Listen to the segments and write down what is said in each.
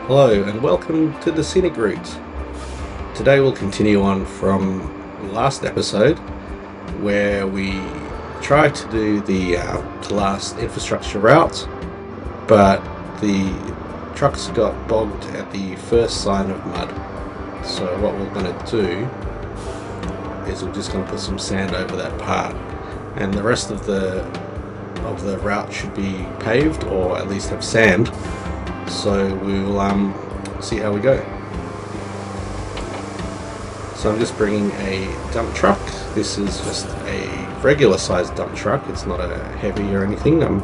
Hello and welcome to the Scenic Route. Today we'll continue on from the last episode where we tried to do the last infrastructure route, but the trucks got bogged at the first sign of mud. So what we're going to do is we're just going to put some sand over that part, and the rest of the route should be paved or at least have sand. So we'll see how we go. So I'm just bringing a dump truck. This is just a regular sized dump truck. It's not a heavy or anything. I'm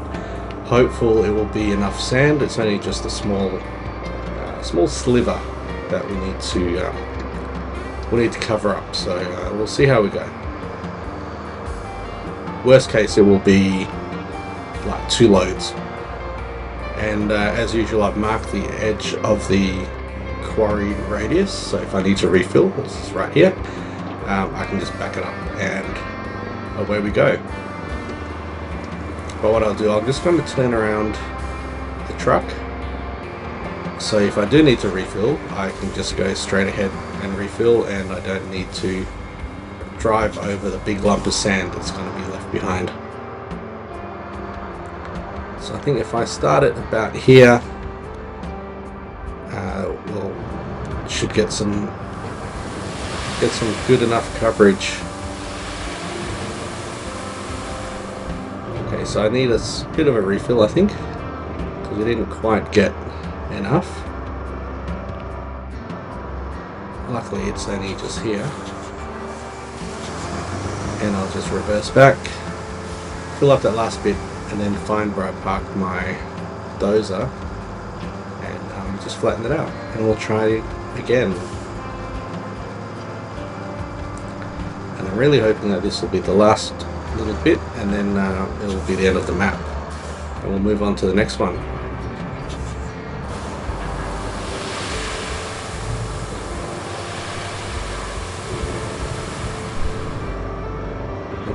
hopeful it will be enough sand. It's only just a small sliver that we need to cover up. So we'll see how we go. Worst case, it will be like 2 loads. And as usual, I've marked the edge of the quarry radius, so if I need to refill, this is right here, I can just back it up and away we go. But what I'll do, I'm just going to turn around the truck, so if I do need to refill, I can just go straight ahead and refill, and I don't need to drive over the big lump of sand that's going to be left behind. So I think if I start it about here, we'll should get some good enough coverage. Okay, so I need a bit of a refill, I think, because we didn't quite get enough. Luckily, it's only just here, and I'll just reverse back, fill up that last bit, and then find where I parked my dozer and just flatten it out, and we'll try again. And I'm really hoping that this will be the last little bit, and then it will be the end of the map, and we'll move on to the next one.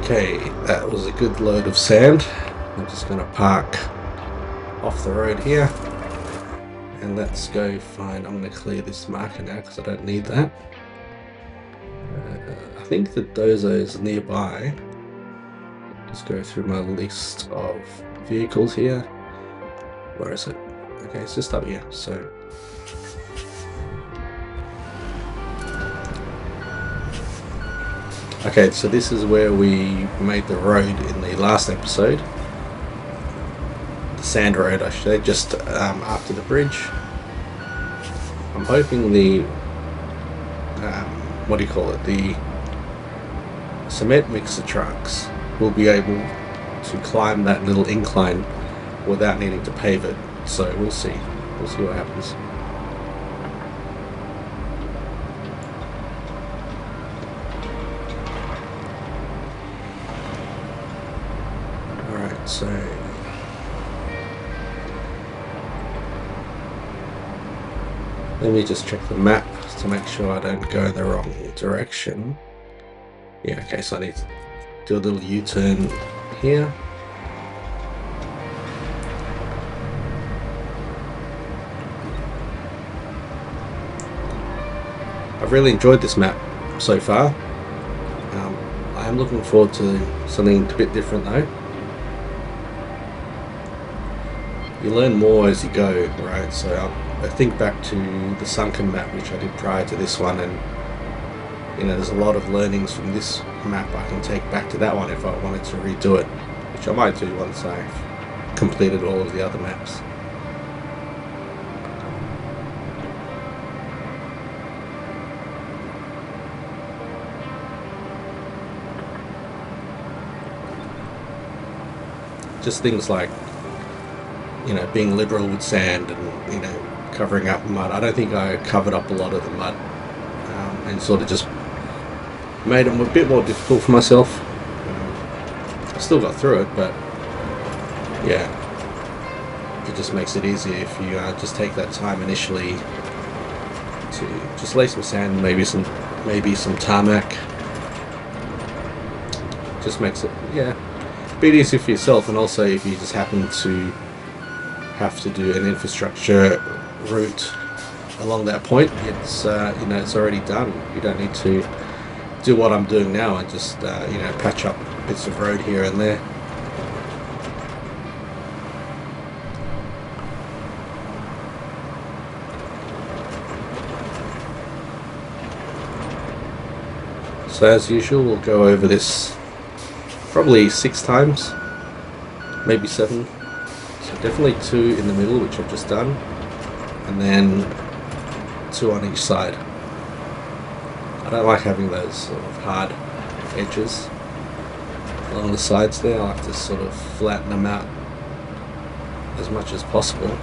Okay, that was a good load of sand. I'm just going to park off the road here, and let's go find, I'm going to clear this marker now because I don't need that. I think the dozer is nearby. Just go through my list of vehicles here. Where is it? Okay, it's just up here. So okay, so this is where we made the road in the last episode. Sand road, I should say, just after the bridge. I'm hoping the what do you call it, the cement mixer trucks will be able to climb that little incline without needing to pave it. So we'll see what happens. Alright, so let me just check the map to make sure I don't go the wrong direction. Yeah, okay, so I need to do a little U-turn here. I've really enjoyed this map so far. I am looking forward to something a bit different though. You learn more as you go, right? So I think back to the sunken map which I did prior to this one, and you know, there's a lot of learnings from this map I can take back to that one if I wanted to redo it, which I might do once I've completed all of the other maps. Just things like, you know, being liberal with sand and, you know, covering up mud. I don't think I covered up a lot of the mud, and sort of just made it a bit more difficult for myself. I still got through it, but yeah, it just makes it easier if you just take that time initially to just lay some sand, maybe some tarmac. Just makes it, yeah, a bit easier for yourself, and also if you just happen to have to do an infrastructure route along that point, it's you know, it's already done. You don't need to do what I'm doing now and just you know, patch up bits of road here and there. So as usual, we'll go over this probably 6 times, maybe 7. So definitely 2 in the middle, which I've just done, and then 2 on each side. I don't like having those sort of hard edges along the sides there. I like to sort of flatten them out as much as possible.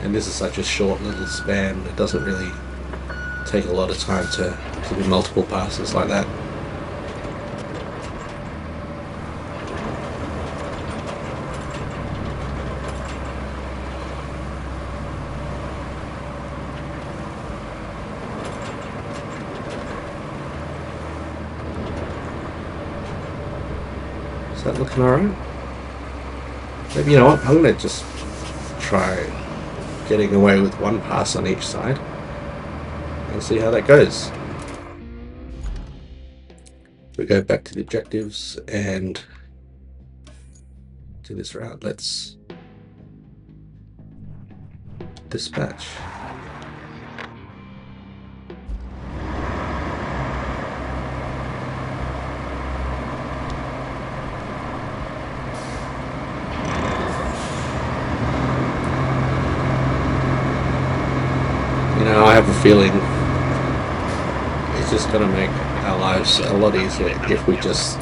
And this is such a short little span, it doesn't really take a lot of time to do multiple passes like that. Is that looking alright? Maybe, you know what, I'm going to just try getting away with 1 pass on each side and see how that goes. We go back to the objectives and do this route. Let's dispatch. You know, I have a feeling it's just going to make our lives a lot easier if we just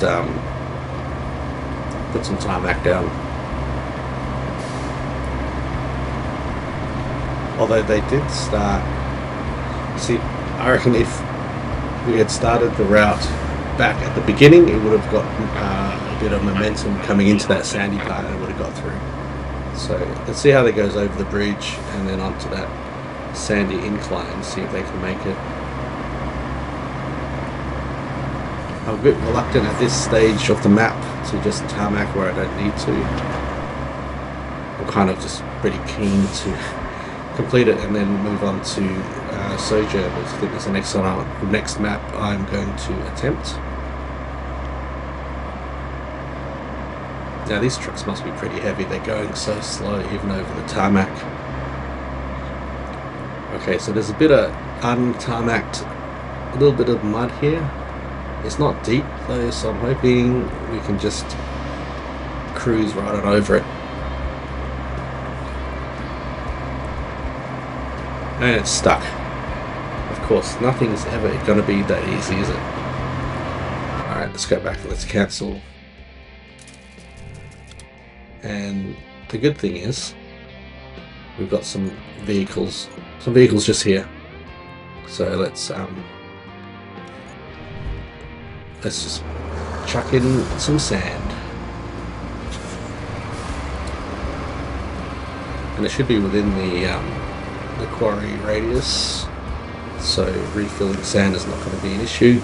put some tarmac down. Although they did start, see, I reckon if we had started the route back at the beginning, it would have got a bit of momentum coming into that sandy part and it would have got through. So let's see how that goes over the bridge and then onto that sandy incline, see if they can make it. I'm a bit reluctant at this stage of the map to just tarmac where I don't need to. I'm kind of just pretty keen to complete it and then move on to Sojourn, which I think is the next map I'm going to attempt. Now these trucks must be pretty heavy, they're going so slow even over the tarmac. Okay, so there's a bit of untarmacked, a little bit of mud here. It's not deep though, so I'm hoping we can just cruise right on over it. And it's stuck. Of course, nothing's ever going to be that easy, is it? Alright, let's go back and let's cancel. And the good thing is, we've got some vehicles just here. So let's just chuck in some sand. And it should be within the quarry radius, so refilling sand is not going to be an issue.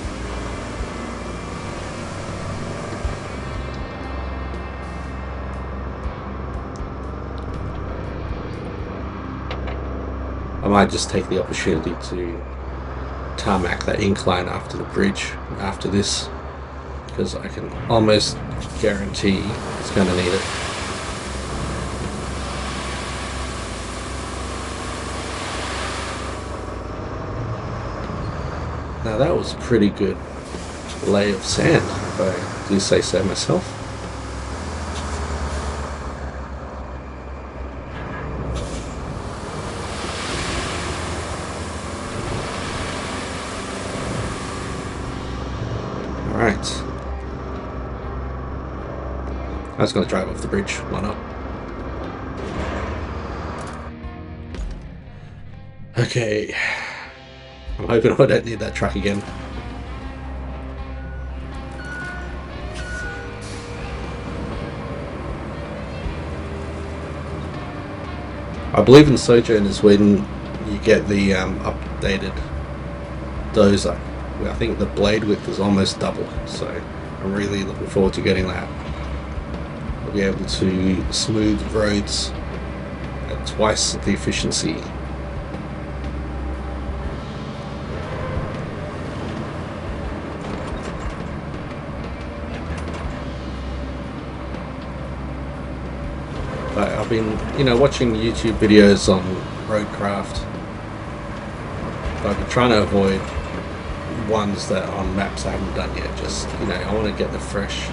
I might just take the opportunity to tarmac that incline after the bridge after this, because I can almost guarantee it's going to need it. Now that was a pretty good lay of sand, if I do say so myself. Alright. I was going to drive off the bridge, why not? Okay. I'm hoping I don't need that truck again. I believe in Sojourn is when you get the updated dozer. I think the blade width is almost double, so I'm really looking forward to getting that. be able to smooth roads at twice the efficiency. But I've been, watching YouTube videos on Roadcraft. I've been trying to avoid ones that on maps I haven't done yet. Just, I want to get the fresh,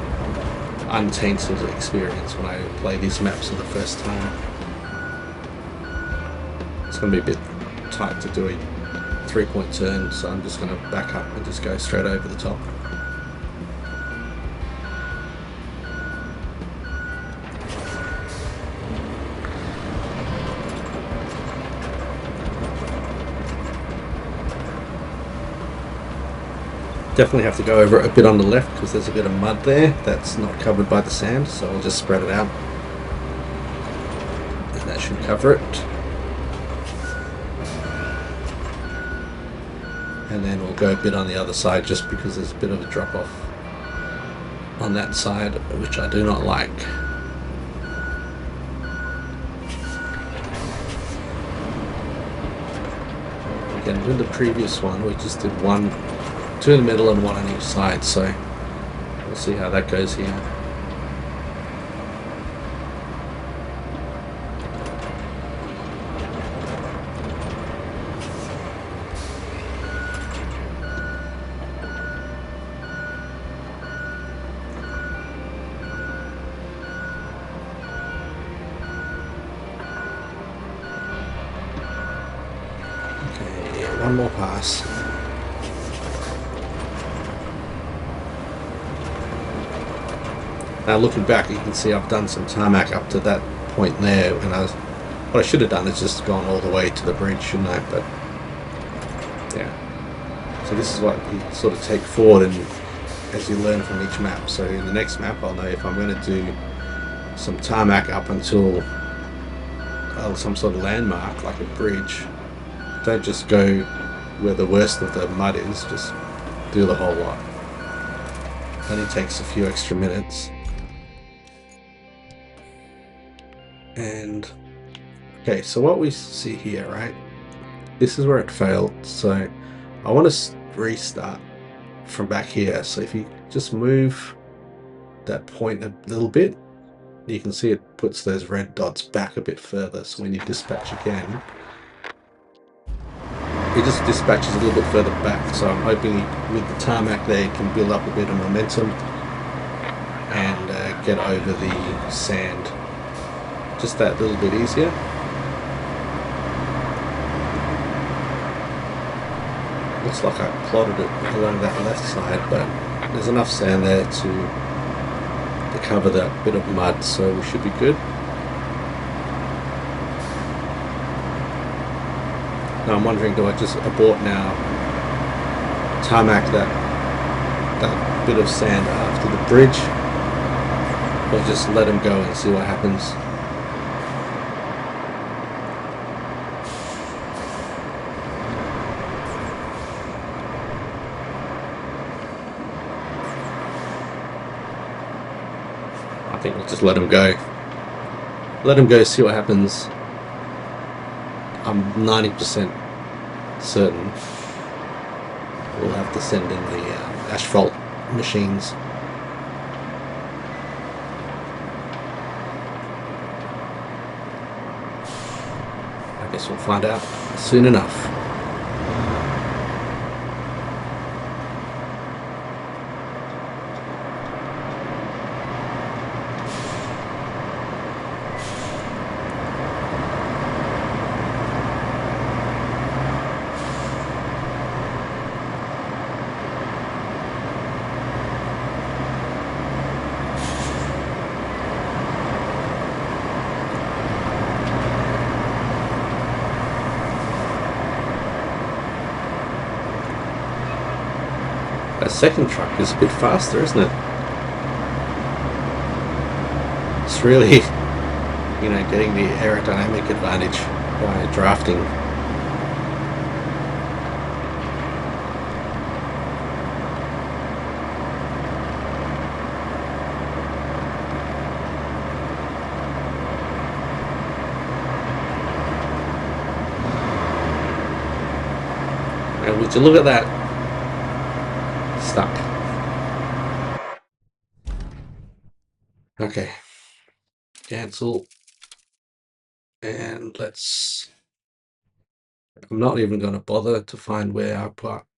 untainted experience when I play these maps for the first time. It's going to be a bit tight to do a 3-point turn, so I'm just going to back up and just go straight over the top. Definitely have to go over it a bit on the left because there's a bit of mud there that's not covered by the sand, so I'll just spread it out and that should cover it. And then we'll go a bit on the other side just because there's a bit of a drop off on that side, which I do not like. Again, with the previous one we just did 2 in the middle and 1 on each side, so we'll see how that goes here. Okay, one more pass. Now looking back, you can see I've done some tarmac up to that point there, and what I should have done is just gone all the way to the bridge, shouldn't I? But yeah. So this is what you sort of take forward and as you learn from each map. So in the next map, I'll know if I'm going to do some tarmac up until some sort of landmark, like a bridge. Don't just go where the worst of the mud is, just do the whole lot. It only takes a few extra minutes. And okay, so what we see here, right? This is where it failed. So I want to restart from back here. So if you just move that point a little bit, you can see it puts those red dots back a bit further. So when you dispatch again, it just dispatches a little bit further back. So I'm hoping with the tarmac there, you can build up a bit of momentum and get over the sand just that little bit easier. Looks like I plotted it along that left side, but there's enough sand there to cover that bit of mud, so we should be good. Now I'm wondering, do I just abort now, tarmac that bit of sand after the bridge, or just let him go and see what happens? I think we'll just let him go. Let him go, see what happens. I'm 90% certain we'll have to send in the asphalt machines. I guess we'll find out soon enough. That second truck is a bit faster, isn't it? It's really, getting the aerodynamic advantage by drafting. And would you look at that? Stuck. Okay. Cancel. And I'm not even going to bother to find where I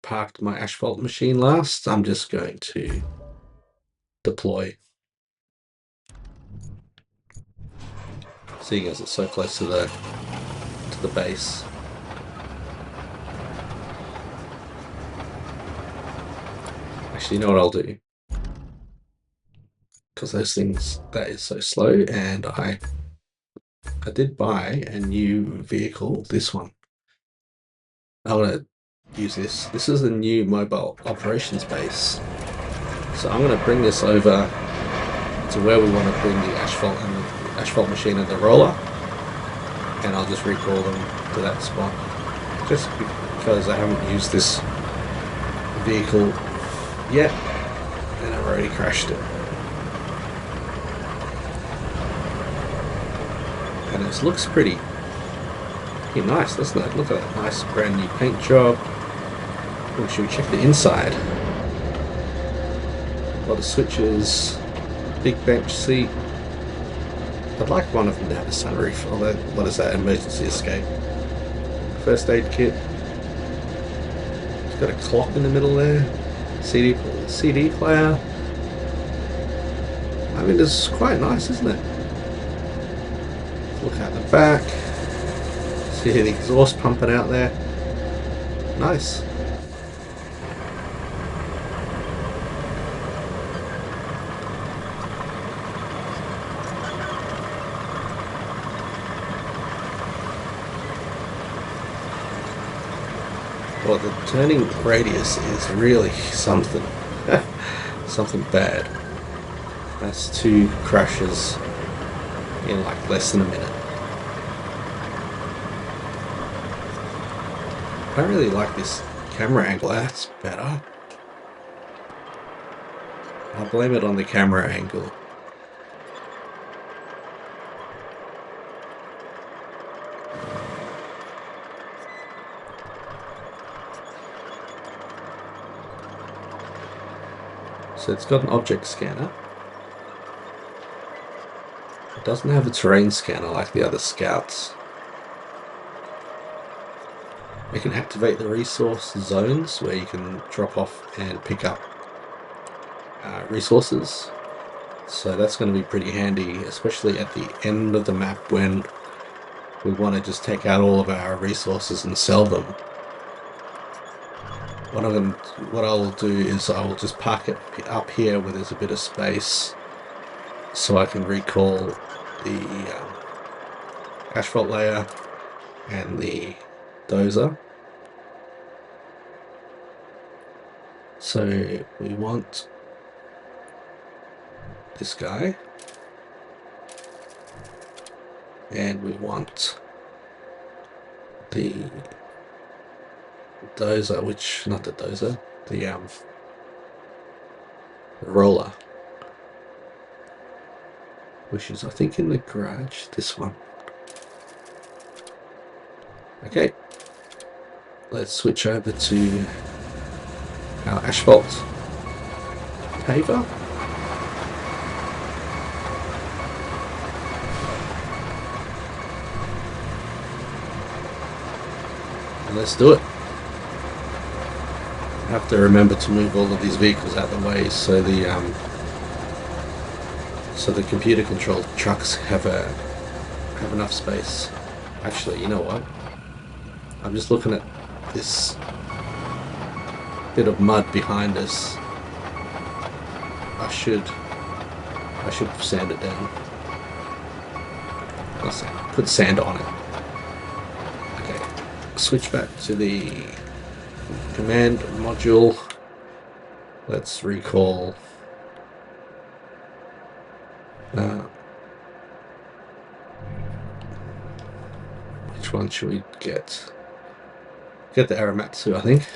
parked my asphalt machine last. I'm just going to deploy. Seeing as it's so close to the base. Actually, you know what I'll do? Because those things, that is so slow, and I did buy a new vehicle, this one. I'm going to use this. This is a new mobile operations base. So I'm going to bring this over to where we want to bring the asphalt machine and the roller, and I'll just recall them to that spot. Just because I haven't used this vehicle yet, and I've already crashed it. And it looks pretty nice, doesn't it? Look at that nice brand new paint job. Oh, should we check the inside? A lot of switches, big bench seat. I'd like one of them to have a sunroof, although, what is that? Emergency escape. First aid kit. It's got a clock in the middle there. CD player. I mean, it's quite nice, isn't it? Look at the back. See the exhaust pumping out there. Nice. Well, the turning radius is really something. Something bad. That's 2 crashes in like less than a minute. I don't really like this camera angle. That's better. I'll blame it on the camera angle. So it's got an object scanner. It doesn't have a terrain scanner like the other Scouts. We can activate the resource zones where you can drop off and pick up resources. So that's going to be pretty handy, especially at the end of the map when we want to just take out all of our resources and sell them. What I'll do is I will just park it up here where there's a bit of space, so I can recall the asphalt layer and the dozer. So we want this guy, and we want the dozer, the roller, which is I think in the garage, this one. Okay, let's switch over to our asphalt paver. And let's do it. I have to remember to move all of these vehicles out of the way so the computer controlled trucks have enough space. Actually, you know what? I'm just looking at this bit of mud behind us. I should sand it down. Put sand on it. Okay. Switch back to the command module. Let's recall which one should we get? Get the Aramatsu, I think.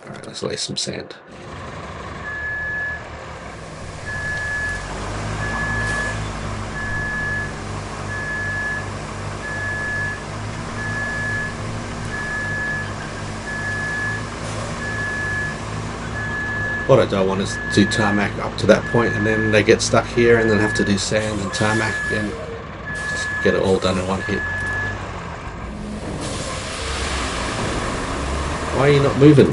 Alright, let's lay some sand. What I don't want is to do tarmac up to that point and then they get stuck here and then have to do sand and tarmac again. Just get it all done in one hit. Why are you not moving?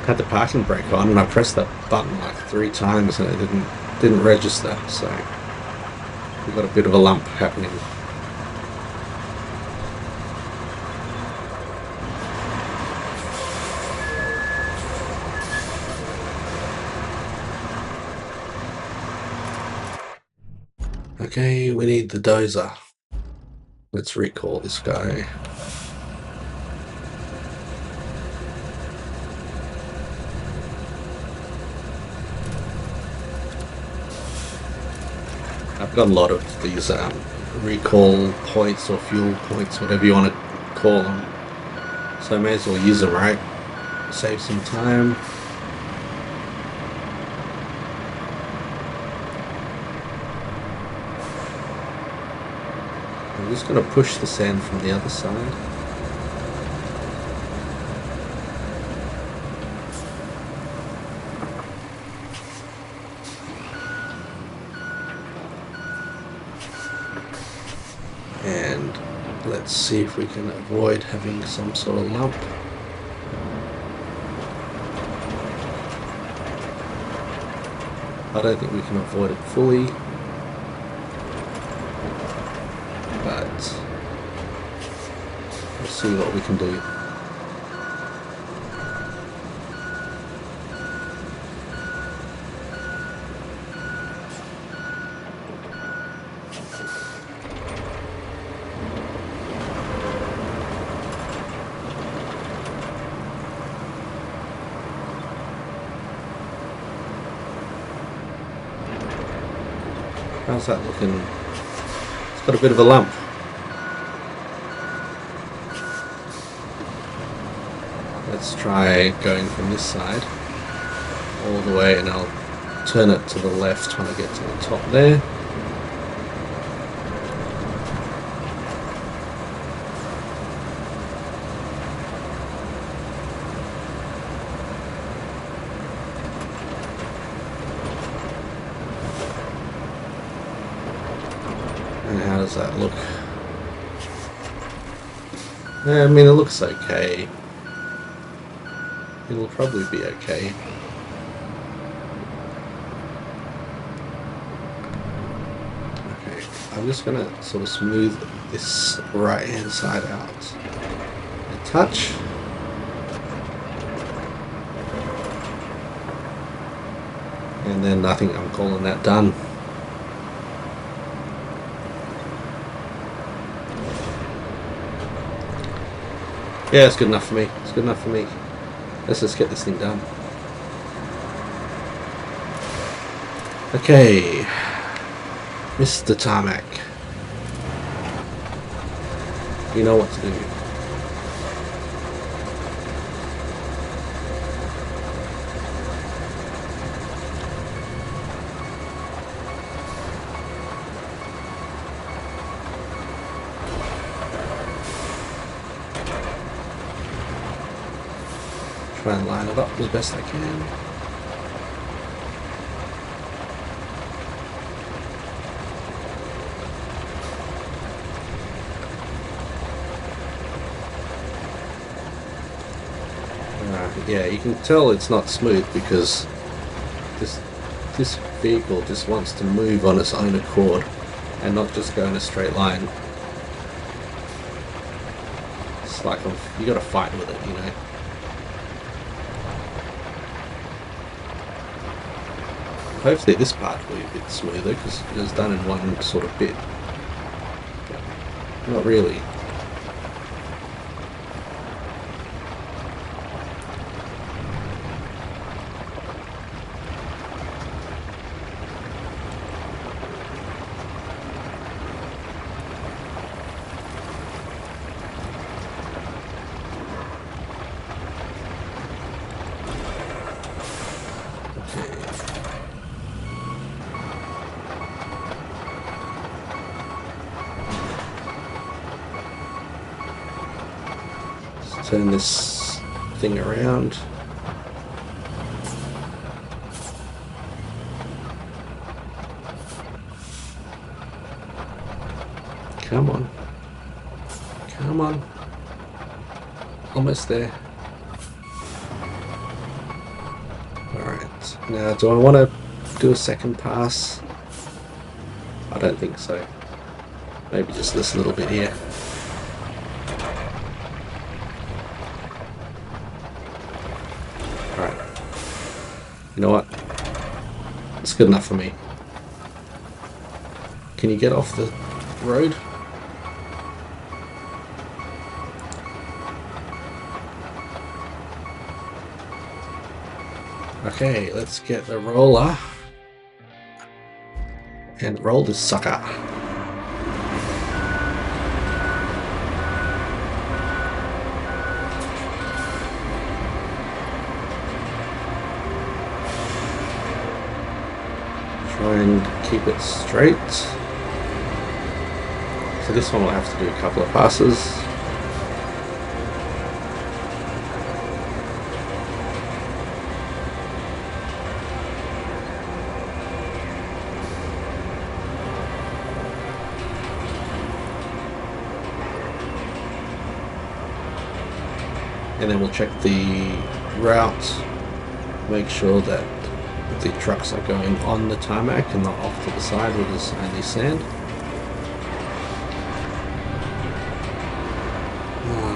Had the parking brake on and I pressed that button like 3 times and it didn't register, so we've got a bit of a lump happening. Okay, we need the dozer. Let's recall this guy. I've got a lot of these recall points or fuel points, whatever you want to call them. So I may as well use them, right? Save some time. I'm just going to push the sand from the other side. And let's see if we can avoid having some sort of lump. I don't think we can avoid it fully, but we'll see what we can do. How's that looking? It's got a bit of a lump. Let's try going from this side all the way, and I'll turn it to the left when I get to the top there. And how does that look? I mean, it looks okay. It'll probably be okay. Okay, I'm just gonna sort of smooth this right hand side out a touch. And then I think I'm calling that done. Yeah, it's good enough for me. It's good enough for me. Let's just get this thing done. Okay, Mr. Tarmac, you know what to do. Try and line it up as best I can. Yeah, you can tell it's not smooth because this vehicle just wants to move on its own accord and not just go in a straight line. It's like you got to fight with it, you know. Hopefully this part will be a bit smoother because it was done in one sort of bit. But not really. turn this thing around. Come on. Come on. Almost there. Alright, now do I want to do a second pass? I don't think so. Maybe just this little bit here. Alright. You know what? It's good enough for me. Can you get off the road? Okay, let's get the roller and roll this sucker. Try and keep it straight. So this one will have to do a couple of passes. And then we'll check the route, make sure that the trucks are going on the tarmac and not off to the side where there's only sand.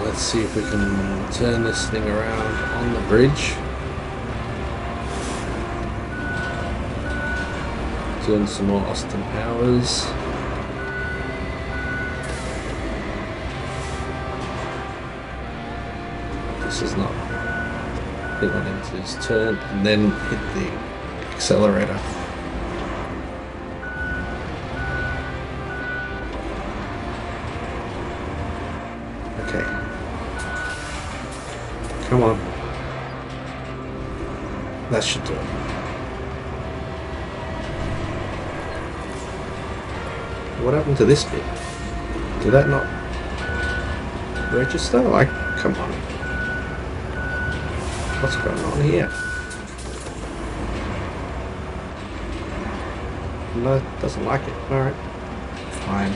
Let's see if we can turn this thing around on the bridge. Doing some more Austin Powers. This is not. I think I need to just turn and then hit the accelerator. Okay. Come on. That should do it. What happened to this bit? Did that not register? Like, come on. What's going on here? No, doesn't like it. Alright. Fine.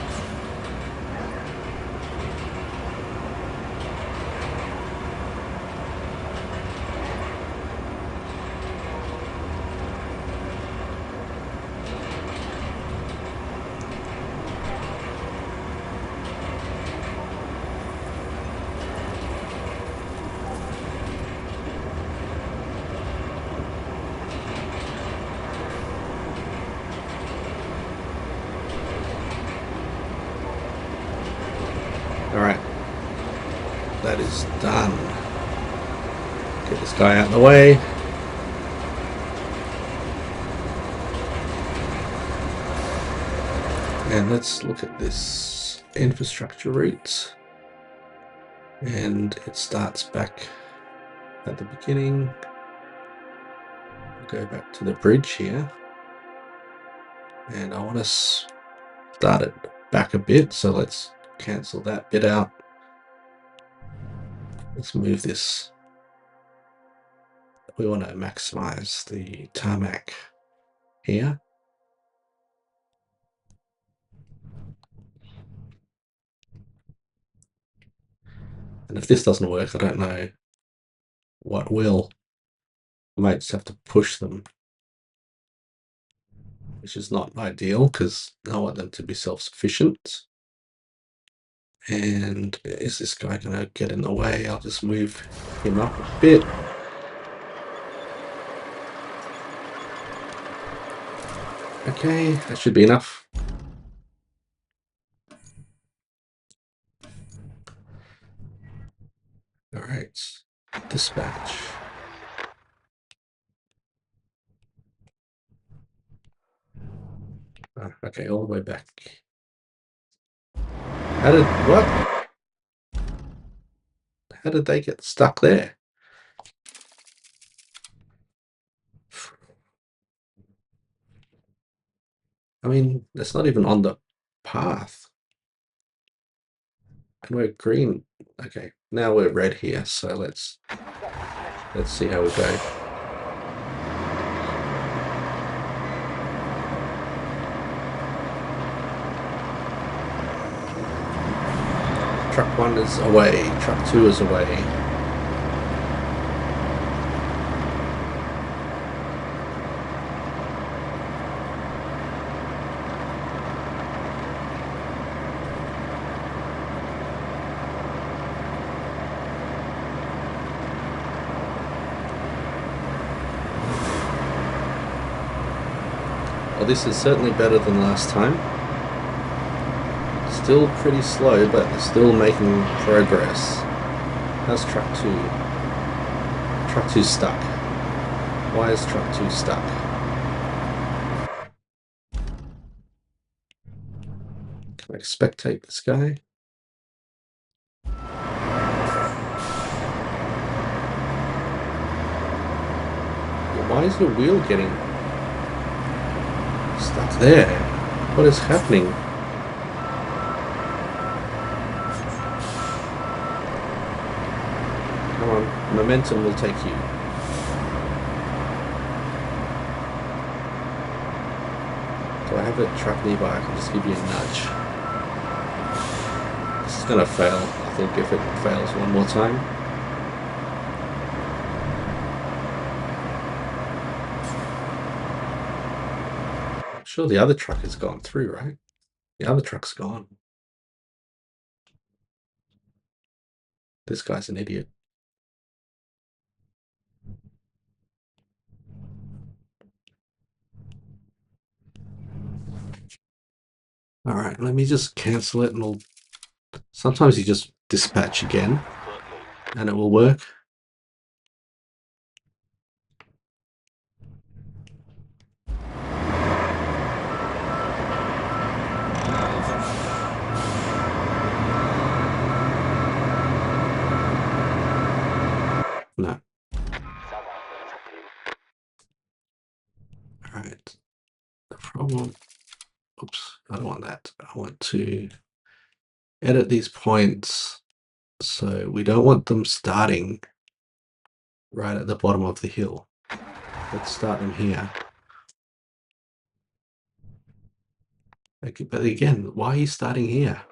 Alright. That is done. Get this guy out of the way. And let's look at this infrastructure route. And it starts back at the beginning. We'll go back to the bridge here. And I want to start it back a bit, so let's cancel that bit out. Let's move this. We want to maximize the tarmac here. And if this doesn't work, I don't know what will. I might just have to push them, which is not ideal because I want them to be self-sufficient. And is this guy going to get in the way? I'll just move him up a bit. Okay, that should be enough. All right, dispatch. Okay, all the way back. What? How did they get stuck there? I mean, it's not even on the path. And we're green. Okay, now we're red here, so let's see how we go. Truck 1 is away, truck 2 is away. Well, this is certainly better than last time. Still pretty slow, but still making progress. How's truck 2? Truck 2's stuck. Why is truck 2 stuck? Can I spectate this guy? Why is your wheel getting stuck there? What is happening? Come on, momentum will take you. Do I have a truck nearby? I can just give you a nudge. This is gonna fail, I think, if it fails one more time. I'm sure the other truck has gone through, right? The other truck's gone. This guy's an idiot. All right, let me just cancel it and we'll... Sometimes you just dispatch again and it will work. No. All right. The problem... Oops, I don't want that. I want to edit these points so we don't want them starting right at the bottom of the hill. Let's start them here. Okay, but again, why are you starting here?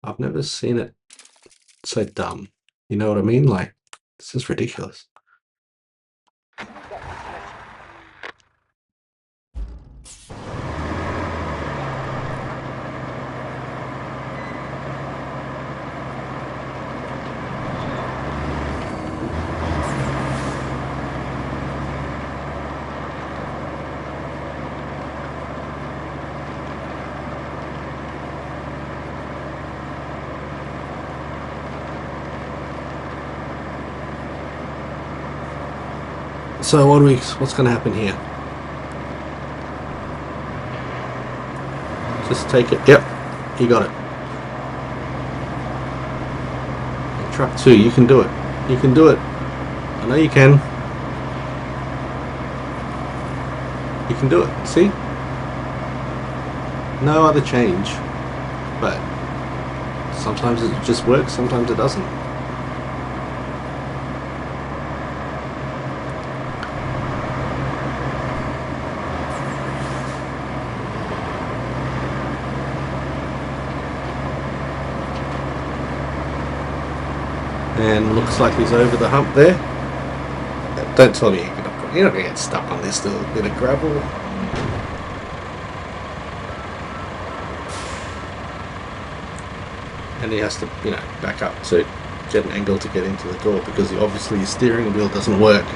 I've never seen it so dumb. You know what I mean? Like, this is ridiculous. So what's going to happen here? Just take it. Yep, you got it. Truck 2, you can do it. You can do it. I know you can. You can do it. See? No other change. But sometimes it just works, sometimes it doesn't. And looks like he's over the hump there. Don't tell me you're not going to get stuck on this little bit of gravel. And he has to, back up to get an angle to get into the door because obviously his steering wheel doesn't work.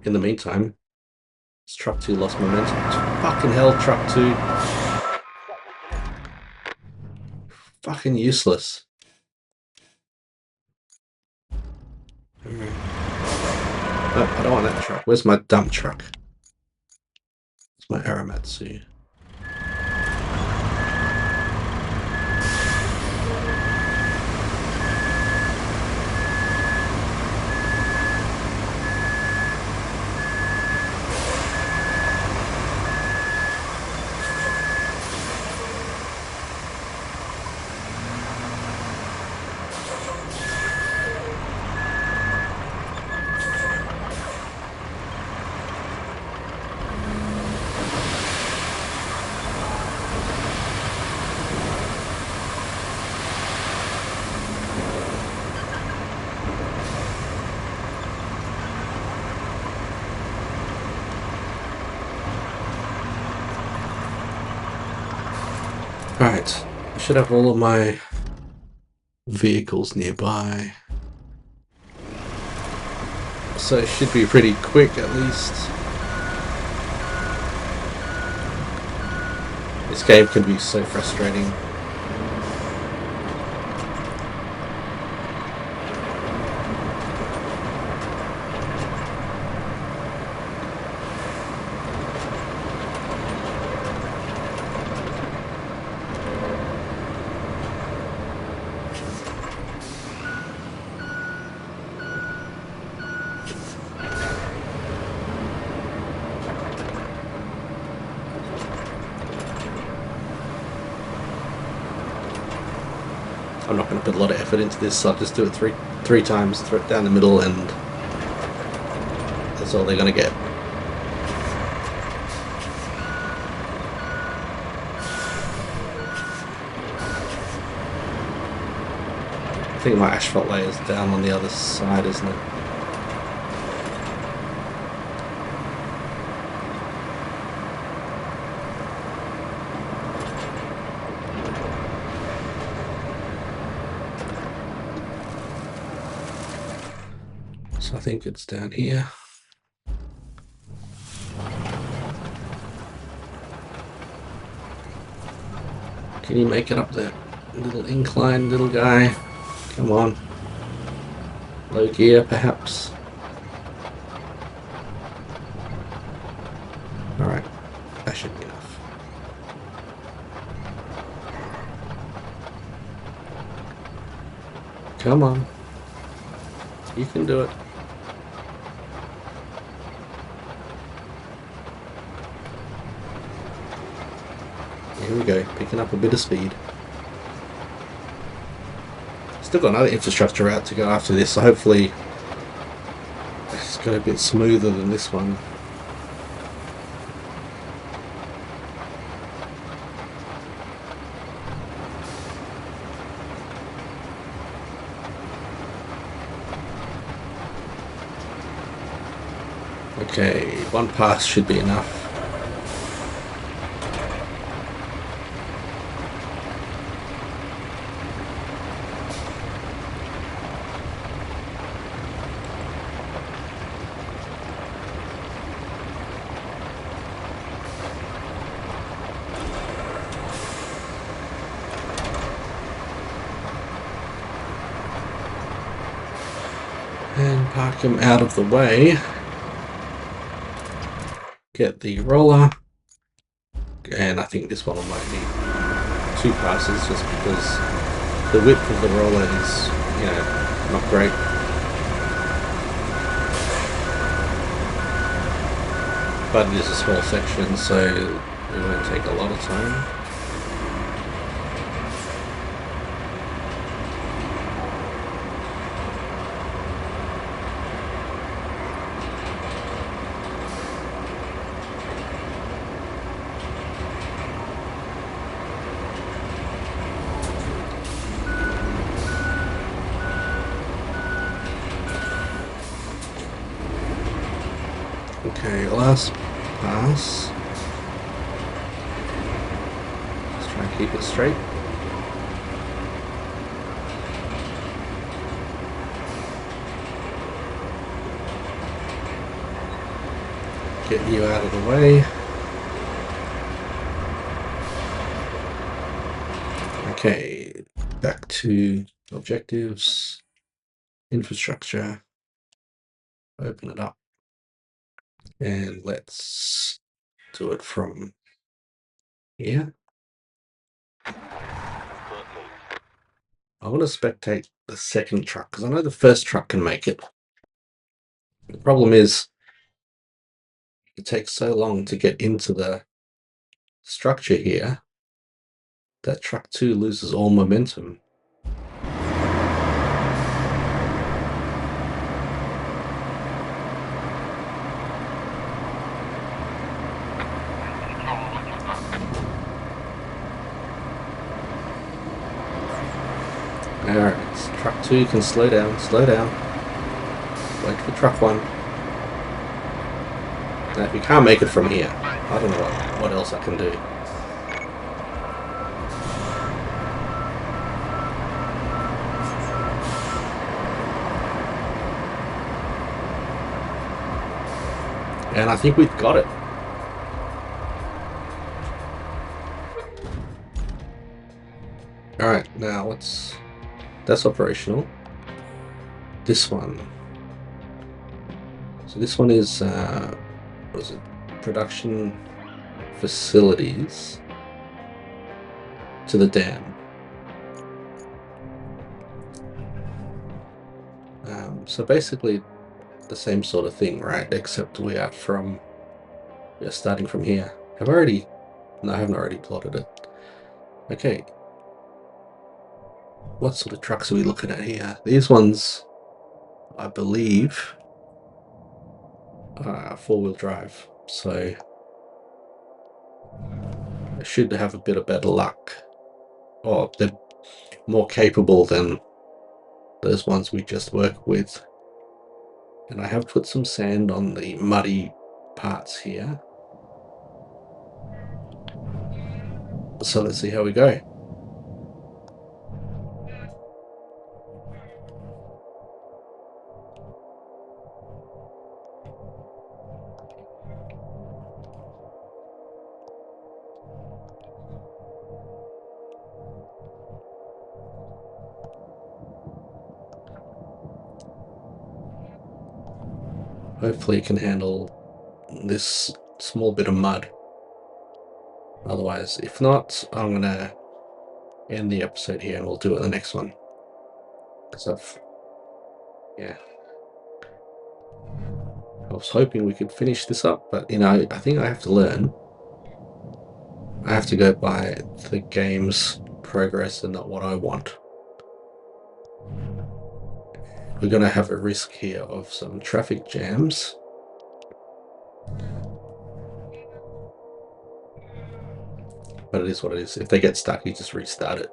In the meantime, this truck 2 lost momentum. Fucking hell, truck 2. Fucking useless. No, I don't want that truck. Where's my dump truck? It's my Right, I should have all of my vehicles nearby. So it should be pretty quick at least. This game can be so frustrating. I'm not going to put a lot of effort into this, so I'll just do it three times, throw it down the middle, and that's all they're going to get. I think my asphalt layer is down on the other side, isn't it? So I think it's down here. Can you make it up that little incline, little guy? Come on. Low gear, perhaps. Alright, that should be enough. Come on. You can do it. Here we go, picking up a bit of speed. Still got another infrastructure route to go after this, so hopefully it's got a bit smoother than this one. Okay, one pass should be enough. And park him out of the way. Get the roller. And I think this one might need 2 passes just because the width of the roller is, you know, not great. But it is a small section, so it won't take a lot of time. Okay, last pass. Let's try and keep it straight. Get you out of the way. Okay, back to objectives, infrastructure, open it up. And let's do it from here. I want to spectate the second truck because I know the first truck can make it. The problem is it takes so long to get into the structure here that truck 2 loses all momentum. Alright, truck 2 can slow down, slow down. Wait for truck 1. Now, if you can't make it from here, I don't know what else I can do. And I think we've got it. Alright, now that's operational. This one. So this one is, what is it? Production facilities to the dam. So basically the same sort of thing, right? Except we are starting from here. No, I haven't already plotted it. Okay. What sort of trucks are we looking at here? These ones, I believe, are four-wheel drive. So I should have a bit of better luck. Oh, they're more capable than those ones we just worked with. And I have put some sand on the muddy parts here. So let's see how we go. Hopefully it can handle this small bit of mud. Otherwise, if not, I'm going to end the episode here and we'll do it in the next one. Because I was hoping we could finish this up, but I think I have to learn. I have to go by the game's progress and not what I want. We're going to have a risk here of some traffic jams. But it is what it is. If they get stuck, you just restart it.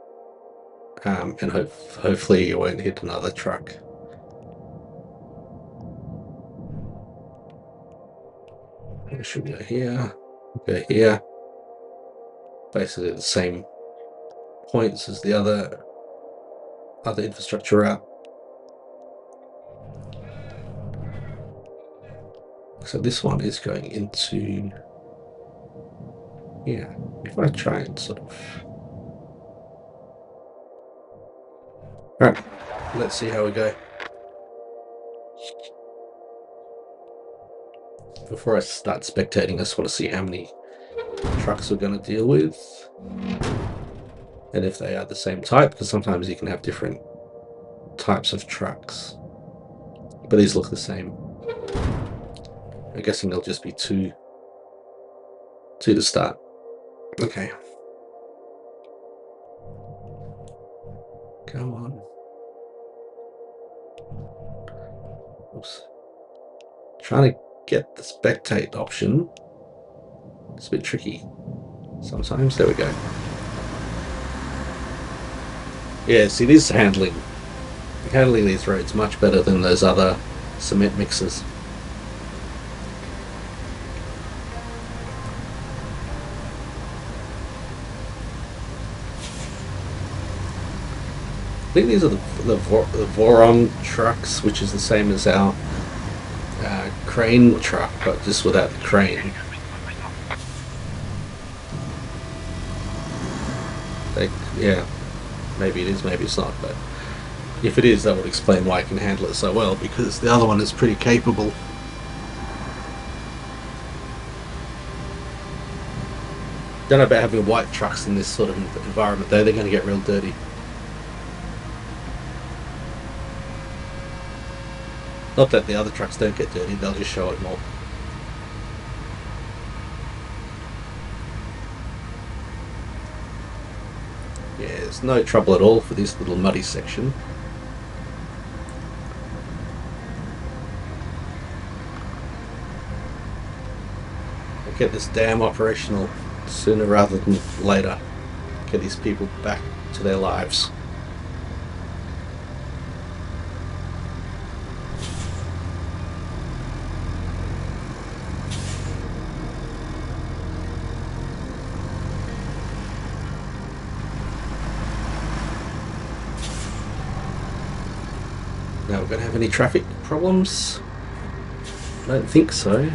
And hopefully you won't hit another truck. We should go here, go here. Basically the same points as the other infrastructure route. So this one is going into here. If I try and sort of... Alright, let's see how we go. Before I start spectating, I just want to see how many trucks we're going to deal with. And if they are the same type, because sometimes you can have different types of trucks. But these look the same. I'm guessing there'll just be two to start. Okay. Come on. Oops. Trying to get the spectate option. It's a bit tricky sometimes. There we go. Yes, it is handling these roads much better than those other cement mixers. I think these are the Voron trucks, which is the same as our crane truck, but just without the crane. Yeah, maybe it is, maybe it's not, but if it is, that would explain why I can handle it so well, because the other one is pretty capable. Don't know about having white trucks in this sort of environment though, they're going to get real dirty. Not that the other trucks don't get dirty, they'll just show it more. Yeah, there's no trouble at all for this little muddy section. I'll get this dam operational sooner rather than later. Get these people back to their lives. Now we're going to have any traffic problems? I don't think so.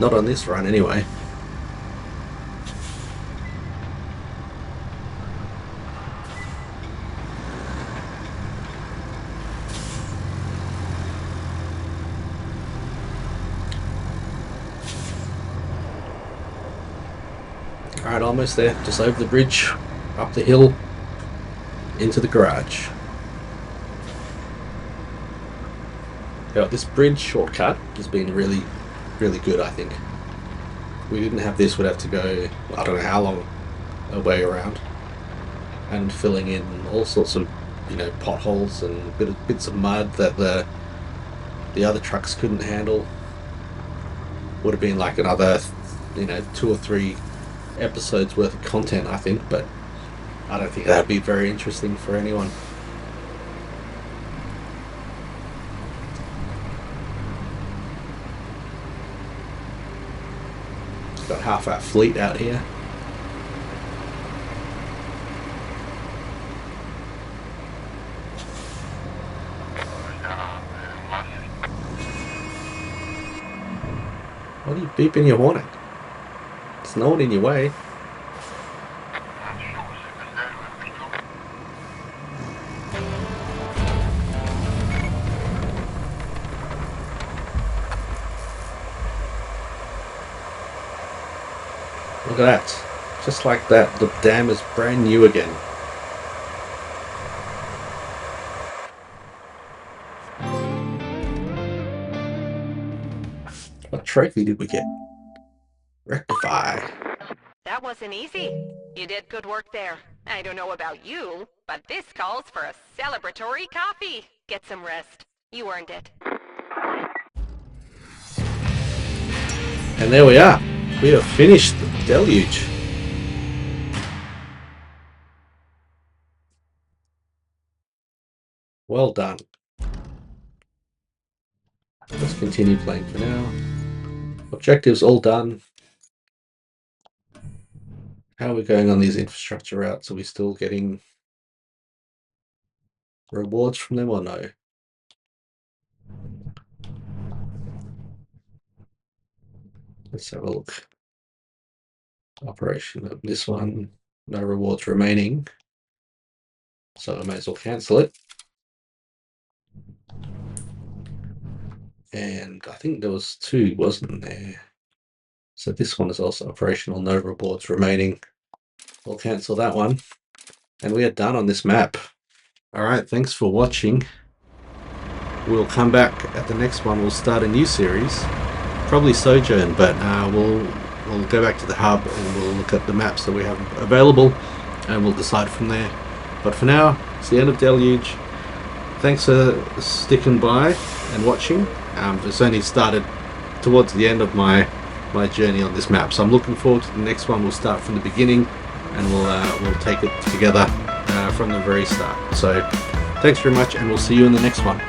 Not on this run anyway. Alright, almost there. Just over the bridge, up the hill, into the garage. Yeah, this bridge shortcut has been really, really good, I think. If we didn't have this, we'd have to go, I don't know how long, a way around. And filling in all sorts of, potholes and bits of mud that the other trucks couldn't handle. Would have been like another, 2 or 3 episodes worth of content, I think, but I don't think that'd be very interesting for anyone. Got half our fleet out here. What are you beeping your horn at? There's no one in your way. Look at that. Just like that, the dam is brand new again. What trophy did we get? Rectify. That wasn't easy. You did good work there. I don't know about you, but this calls for a celebratory coffee. Get some rest. You earned it. And there we are. We have finished the Deluge. Well done. Let's continue playing for now. Objectives all done. How are we going on these infrastructure routes? Are we still getting rewards from them or no? Let's have a look. Operation of this one. No rewards remaining. So I may as well cancel it. And I think there was 2, wasn't there? So this one is also operational, no rewards remaining. We'll cancel that one. And we are done on this map. Alright, thanks for watching. We'll come back at the next one. We'll start a new series. Probably Sojourn, but we'll go back to the hub and we'll look at the maps that we have available and we'll decide from there. But for now, it's the end of Deluge. Thanks for sticking by and watching. It's only started towards the end of my journey on this map, so I'm looking forward to the next one. We'll start from the beginning and we'll take it together from the very start. So thanks very much, and we'll see you in the next one.